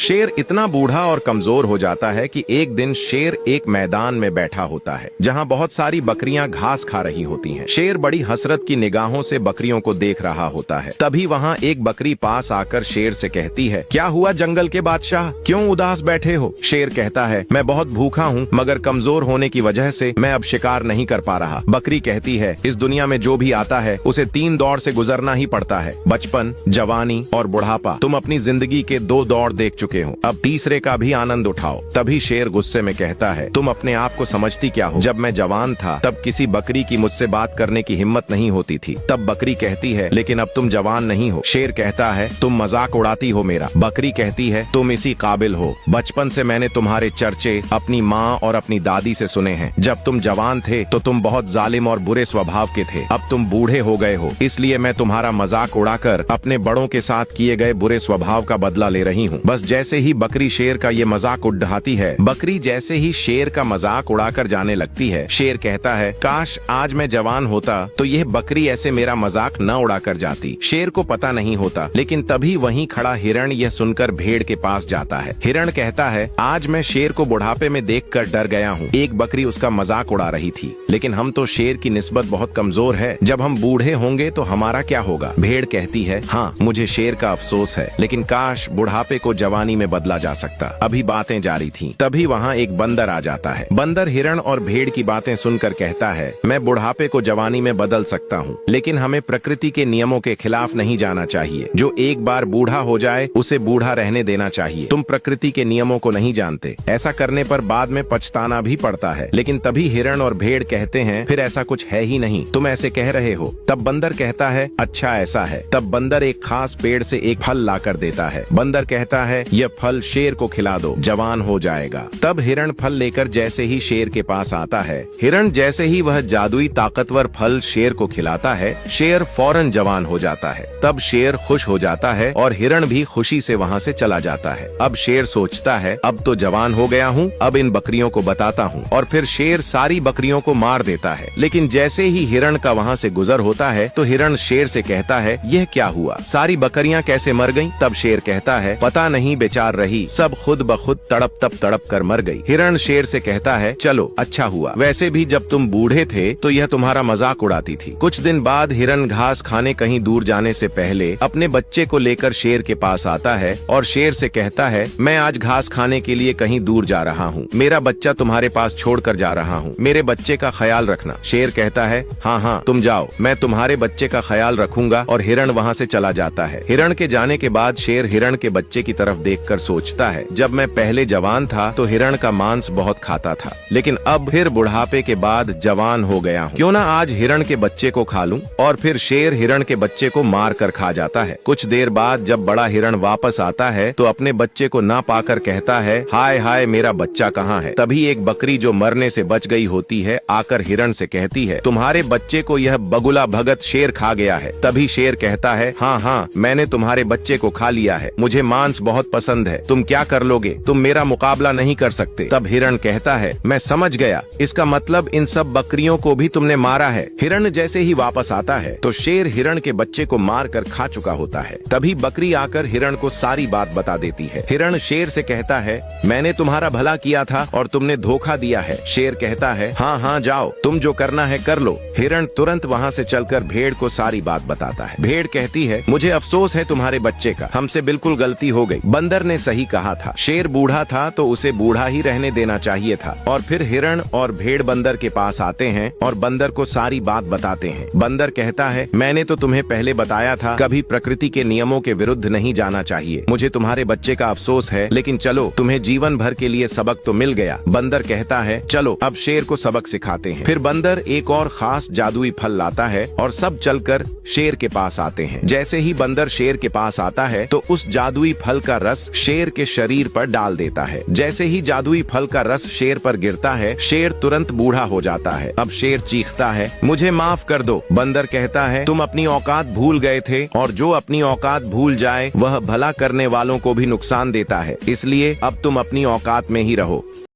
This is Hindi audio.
शेर इतना बूढ़ा और कमजोर हो जाता है कि एक दिन शेर एक मैदान में बैठा होता है जहाँ बहुत सारी बकरियां घास खा रही होती हैं। शेर बड़ी हसरत की निगाहों से बकरियों को देख रहा होता है। तभी वहाँ एक बकरी पास आकर शेर से कहती है, क्या हुआ जंगल के बादशाह, क्यों उदास बैठे हो? शेर कहता है, मैं बहुत भूखा हूँ मगर कमजोर होने की वजह से मैं अब शिकार नहीं कर पा रहा। बकरी कहती है, इस दुनिया में जो भी आता है उसे 3 दौर से गुजरना ही पड़ता है, बचपन, जवानी और बुढ़ापा। तुम अपनी जिंदगी के 2 दौर देख चुके हो, अब तीसरे का भी आनंद उठाओ। तभी शेर गुस्से में कहता है, तुम अपने आप को समझती क्या हो? जब मैं जवान था तब किसी बकरी की मुझसे बात करने की हिम्मत नहीं होती थी। तब बकरी कहती है, लेकिन अब तुम जवान नहीं हो। शेर कहता है, तुम मजाक उड़ाती हो मेरा। बकरी कहती है, तुम इसी काबिल हो। बचपन से मैंने तुम्हारे चर्चे अपनी माँ और अपनी दादी से सुने हैं। जब तुम जवान थे तो तुम बहुत जालिम और बुरे स्वभाव के थे। अब तुम बूढ़े हो गए हो, इसलिए मैं तुम्हारा मजाक उड़ाकर अपने बड़ों के साथ किए गए बुरे स्वभाव का बदला ले रही हूँ। बस जैसे ही बकरी शेर का ये मजाक उड़ाती है, बकरी जैसे ही शेर का मजाक उड़ाकर जाने लगती है। शेर कहता है, काश आज मैं जवान होता तो यह बकरी ऐसे मेरा मजाक न उड़ाकर जाती। शेर को पता नहीं होता, लेकिन तभी वहीं खड़ा हिरण यह सुनकर भेड़ के पास जाता है। हिरण कहता है, आज मैं शेर को बुढ़ापे में देखकर डर गया हूँ। एक बकरी उसका मजाक उड़ा रही थी, लेकिन हम तो शेर की निस्बत बहुत कमजोर है। जब हम बूढ़े होंगे तो हमारा क्या होगा? भेड़ कहती है, हाँ मुझे शेर का अफसोस है, लेकिन काश बुढ़ापे को जवानी में बदला जा सकता। अभी बातें जारी थीं, तभी वहाँ एक बंदर आ जाता है। बंदर हिरण और भेड़ की बातें सुनकर कहता है, मैं बुढ़ापे को जवानी में बदल सकता हूँ, लेकिन हमें प्रकृति के नियमों के खिलाफ नहीं जाना चाहिए। जो एक बार बूढ़ा हो जाए उसे बूढ़ा रहने देना चाहिए। तुम प्रकृति के नियमों को नहीं जानते, ऐसा करने पर बाद में पछताना भी पड़ता है। लेकिन तभी हिरण और भेड़ कहते हैं, फिर ऐसा कुछ है ही नहीं, तुम ऐसे कह रहे हो। तब बंदर कहता है, अच्छा ऐसा है। तब बंदर एक खास पेड़ से एक फल ला कर देता है। बंदर कहता है, यह फल शेर को खिला दो, जवान हो जाएगा। तब हिरण फल लेकर जैसे ही शेर के पास आता है, हिरण जैसे ही वह जादुई ताकतवर फल शेर को खिलाता है, शेर फौरन जवान हो जाता है। तब शेर खुश हो जाता है और हिरण भी खुशी से वहाँ से चला जाता है। अब शेर सोचता है, अब तो जवान हो गया हूँ, अब इन बकरियों को बताता हूँ। और फिर शेर सारी बकरियों को मार देता है। लेकिन जैसे ही हिरण का वहाँ से गुजर होता है तो हिरण शेर से कहता है, यह क्या हुआ? सारी बकरियां कैसे मर गईं? तब शेर कहता है, पता नहीं बेचार रही, सब खुद ब खुद तड़प कर मर गई। हिरण शेर से कहता है, चलो अच्छा हुआ, वैसे भी जब तुम बूढ़े थे तो यह तुम्हारा मजाक उड़ाती थी। कुछ दिन बाद हिरण घास खाने कहीं दूर जाने से पहले अपने बच्चे को लेकर शेर के पास आता है और शेर से कहता है, मैं आज घास खाने के लिए कहीं दूर जा रहा हूँ, मेरा बच्चा तुम्हारे पास छोड़कर जा रहा हूँ, मेरे बच्चे का ख्याल रखना। शेर कहता है, हाँ हाँ तुम जाओ, मैं तुम्हारे बच्चे का ख्याल रखूंगा। और हिरण वहाँ से चला जाता है। हिरण के जाने के बाद शेर हिरण के बच्चे की तरफ देखकर सोचता है, जब मैं पहले जवान था तो हिरण का मांस बहुत खाता था, लेकिन अब फिर बुढ़ापे के बाद जवान हो गया हूँ, क्यों ना आज हिरण के बच्चे को खा लूं। और फिर शेर हिरण के बच्चे को मार कर खा जाता है। कुछ देर बाद जब बड़ा हिरण वापस आता है तो अपने बच्चे को ना पाकर कहता है, हाय हाय मेरा बच्चा कहाँ है? तभी एक बकरी जो मरने से बच गई होती है आकर हिरण से कहती है, तुम्हारे बच्चे को यह बगुला भगत शेर खा गया है। तभी शेर कहता है, हाँ हाँ मैंने तुम्हारे बच्चे को खा लिया है, मुझे मांस बहुत पसंद है, तुम क्या कर लोगे? तुम मेरा मुकाबला नहीं कर सकते। तब हिरण कहता है, मैं समझ गया, इसका मतलब इन सब बकरियों को भी तुमने मारा है। हिरण जैसे ही वापस आता है तो शेर हिरण के बच्चे को मार कर खा चुका होता है। तभी बकरी आकर हिरण को सारी बात बता देती है। हिरण शेर से कहता है, मैंने तुम्हारा भला किया था और तुमने धोखा दिया है। शेर कहता है, हाँ हाँ जाओ, तुम जो करना है कर लो। हिरण तुरंत वहाँ से चलकर भेड़ को सारी बात बताता है। भेड़ कहती है, मुझे अफसोस है तुम्हारे बच्चे का, हमसे बिल्कुल गलती हो गई। बंदर ने सही कहा था, शेर बूढ़ा था तो उसे बूढ़ा ही रहने देना चाहिए था। और फिर हिरण और भेड़ बंदर के पास आते हैं और बंदर को सारी बात बताते हैं। बंदर कहता है, मैंने तो तुम्हें पहले बताया था, कभी प्रकृति के नियमों के विरुद्ध नहीं जाना चाहिए। मुझे तुम्हारे बच्चे का अफसोस है, लेकिन चलो तुम्हें जीवन भर के लिए सबक तो मिल गया। बंदर कहता है, चलो अब शेर को सबक सिखाते हैं। फिर बंदर एक और खास जादुई फल लाता है और सब चलकर शेर के पास आते हैं। जैसे ही बंदर शेर के पास आता है तो उस जादुई फल का रस शेर के शरीर पर डाल देता है। जैसे ही जादुई फल का रस शेर पर गिरता है, शेर तुरंत बूढ़ा हो जाता है। अब शेर चीखता है, मुझे माफ कर दो। बंदर कहता है, तुम अपनी औकात भूल गए थे और जो अपनी औकात भूल जाए वह भला करने वालों को भी नुकसान देता है, इसलिए अब तुम अपनी औकात में ही रहो।